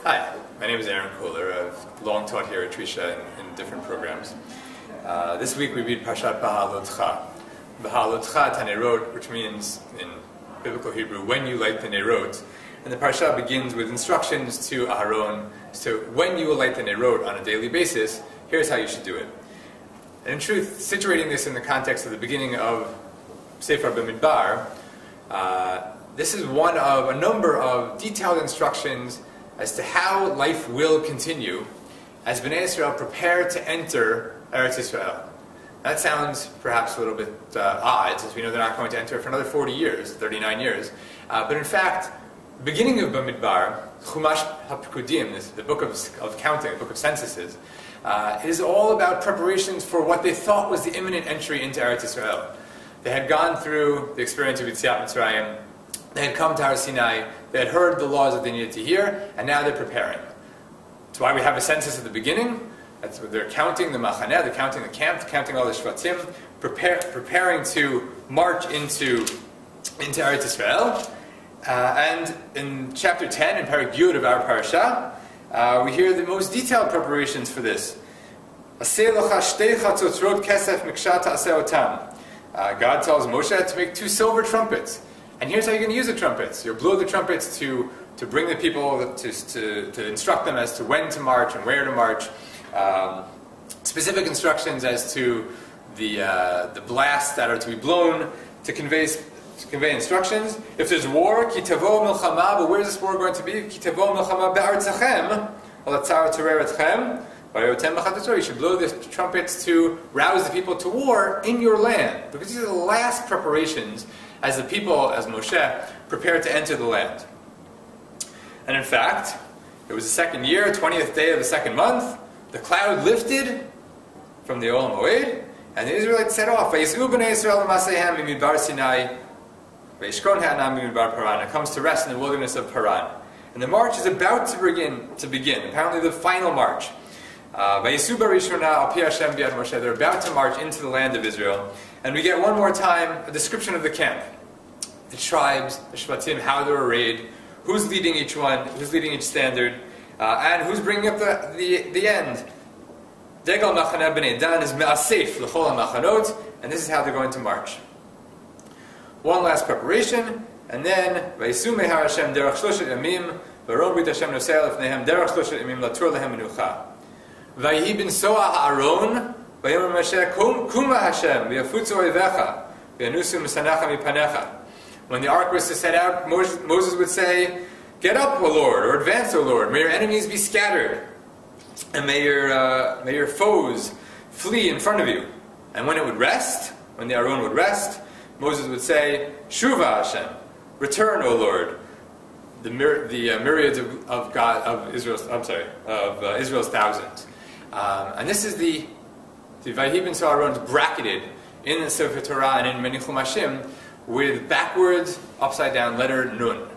Hi, my name is Aaron Kohler. I've long taught here at Trisha in different programs. This week we read Parshat B'Halotcha. B'Halotcha Tanerot, which means in biblical Hebrew, when you light the Nerot. And the Parsha begins with instructions to Aharon. So when you will light the Nerot on a daily basis, here's how you should do it. And in truth, situating this in the context of the beginning of Sefer Bamidbar, this is one of a number of detailed instructions as to how life will continue as Bnei Israel prepare to enter Eretz Yisrael. That sounds perhaps a little bit odd, since we know they're not going to enter for another 40 years, 39 years. But in fact, the beginning of Bamidbar, Chumash HaPekudim, the book of counting, the book of censuses, is all about preparations for what they thought was the imminent entry into Eretz Yisrael. They had gone through the experience of Yetziat Mitzrayim. They had come to Har Sinai, they had heard the laws that they needed to hear, and now they're preparing. That's why we have a census at the beginning. That's what they're counting the machaneh, they're counting the camp, counting all the shvatim, preparing to march into Eretz Yisrael. And in chapter 10, in Perek Yud of our parasha, we hear the most detailed preparations for this. God tells Moshe to make 2 silver trumpets. And here's how you're going to use the trumpets. You'll blow the trumpets to bring the people, to instruct them as to when to march and where to march. Specific instructions as to the blasts that are to be blown to convey instructions. If there's war, ki tavo milchama, but where's this war going to be? Ki tavo milchama be'artzachem, alatzar tereretchem, vayotem b'chatator. You should blow the trumpets to rouse the people to war in your land, because these are the last preparations as the people, as Moshe, prepared to enter the land. And in fact, it was the second year, 20th day of the second month, the cloud lifted from the Olam Moed, and the Israelites set off. Vayis'u b'nei Yisrael l'maseihem mimidbar Sinai, vayishkon ha'anam mimidbar Paran. It comes to rest in the wilderness of Paran. And the march is about to begin. Apparently the final march. Vayis'u barishona al pi Hashem bi'ad Moshe. They're about to march into the land of Israel. And we get one more time a description of the camp. The tribes, the shvatim, how they're arrayed, who's leading each one, who's leading each standard, and who's bringing up the end. Degal machaneh b'nei Dan is me'asef l'chol ha'machanot, and this is how they're going to march. One last preparation, and then Vayisu mehar Hashem derech shloshet yamim, v'ron brit Hashem nosei lefneihem derech shloshet yamim latur lehem menucha. Vayihi bin soa ha'aron, vayomer Moshe kuma Hashem v'yafutzu oivecha v'yanusu misanacha mipanecha. When the ark was to set out, Moses would say, "Get up, O Lord, or advance, O Lord. May your enemies be scattered, and may your foes flee in front of you." And when it would rest, when the Aron would rest, Moses would say, "Shuva Hashem, return, O Lord." The myriads of Israel's thousands, and this is the Vayihi bin Aron's bracketed in the Sefer Torah and in many Chumashim with backwards, upside down letter Nun.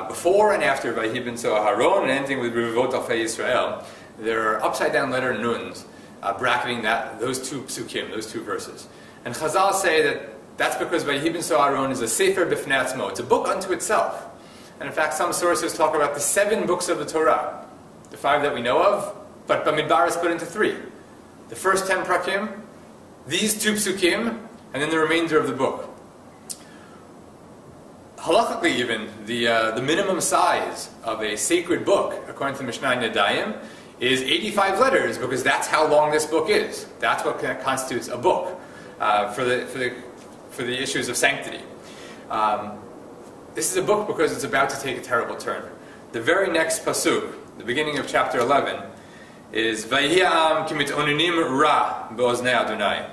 Before and after Vayihi bin Aharon and ending with Revivot Alfei Yisrael, there are upside down letter Nuns bracketing those 2 psukim, those 2 verses. And Chazal say that that's because Vayihi bin Aharon is a Sefer B'fnei Atzmo. It's a book unto itself. And in fact, some sources talk about the 7 books of the Torah, the 5 that we know of, but Bamidbar is split into 3. The first 10 prakim, these 2 psukim, and then the remainder of the book. Halachically even, the minimum size of a sacred book, according to Mishnah Yadayim, is 85 letters, because that's how long this book is. That's what constitutes a book for the issues of sanctity. This is a book because it's about to take a terrible turn. The very next pasuk, the beginning of chapter 11, is Vayihi ha'am ki mit'onenim ra be'oznei Adonai.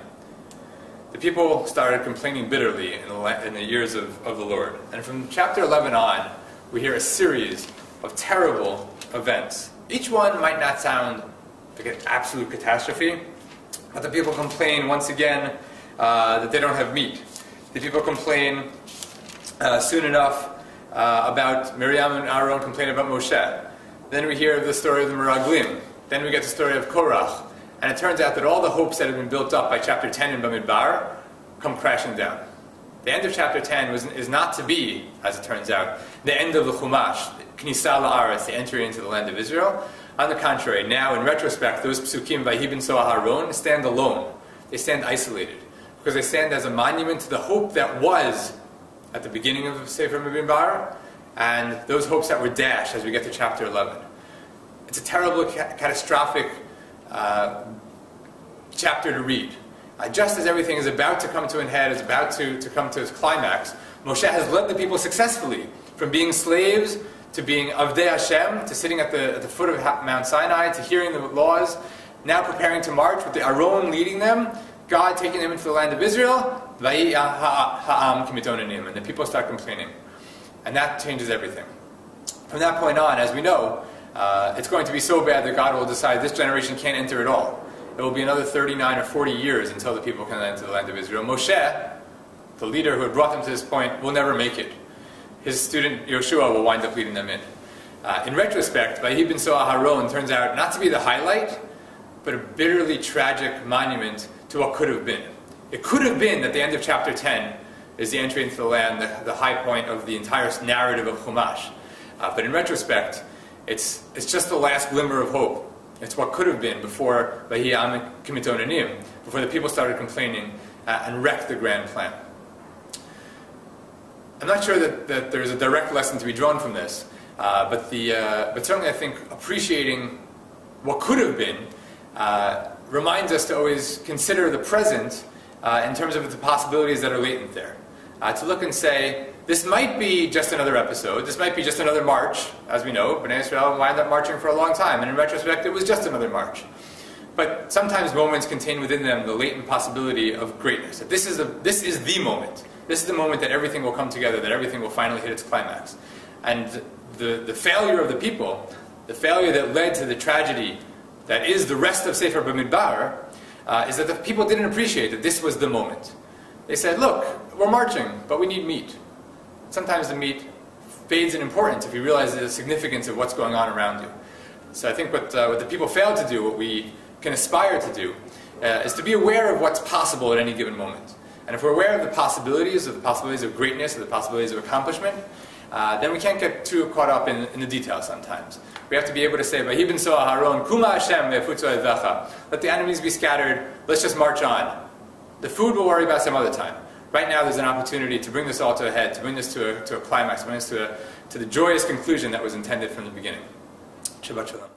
The people started complaining bitterly in the years of the Lord. And from chapter 11 on, we hear a series of terrible events. Each one might not sound like an absolute catastrophe, but the people complain once again that they don't have meat. The people complain soon enough about Miriam and Aaron complain about Moshe. Then we hear the story of the Meraglim. Then we get the story of Korach. And it turns out that all the hopes that had been built up by chapter 10 in Bamidbar come crashing down. The end of chapter 10 is not to be, as it turns out, the end of the Chumash, Knisa la'aretz, the entry into the land of Israel. On the contrary, now in retrospect, those psukim, Vayhi b'nso Aharon, stand alone. They stand isolated, because they stand as a monument to the hope that was at the beginning of Sefer Bamidbar, and those hopes that were dashed as we get to chapter 11. It's a terrible, catastrophic chapter to read. Just as everything is about to come to an head, is about to come to its climax, Moshe has led the people successfully from being slaves to being Avdei Hashem, to sitting at the foot of Mount Sinai, to hearing the laws, now preparing to march with the Aron leading them, God taking them into the land of Israel, and the people start complaining. And that changes everything. From that point on, as we know, it's going to be so bad that God will decide this generation can't enter at all. It will be another 39 or 40 years until the people can enter the land of Israel. Moshe, the leader who had brought them to this point, will never make it. His student Yoshua will wind up leading them in. In retrospect, Vayhi b'nso Aharon turns out not to be the highlight, but a bitterly tragic monument to what could have been. It could have been that the end of chapter 10 is the entry into the land, the high point of the entire narrative of Chumash. But in retrospect, it's just the last glimmer of hope. It's what could have been before Vayhi Am Kimitonanim, before the people started complaining and wrecked the grand plan. I'm not sure that there's a direct lesson to be drawn from this, but certainly I think appreciating what could have been reminds us to always consider the present in terms of the possibilities that are latent there. To look and say, this might be just another episode, this might be just another march. As we know, Bnei Israel wound up marching for a long time, and in retrospect it was just another march. But sometimes moments contain within them the latent possibility of greatness. That this is the moment. This is the moment that everything will come together, that everything will finally hit its climax. And the failure of the people, the failure that led to the tragedy that is the rest of Sefer Bamidbar, is that the people didn't appreciate that this was the moment. They said, look, we're marching, but we need meat. Sometimes the meat fades in importance if you realize the significance of what's going on around you. So I think what the people failed to do, what we can aspire to do, is to be aware of what's possible at any given moment. And if we're aware of the possibilities of greatness, of the possibilities of accomplishment, then we can't get too caught up in the details sometimes. We have to be able to say, Vayhi b'nso Aharon, Kuma Hashem ve'futzu evecha. Let the enemies be scattered, let's just march on. The food we'll worry about some other time. Right now there's an opportunity to bring this all to a head, to bring this to a climax, to bring this to the joyous conclusion that was intended from the beginning. Shabbat Shalom.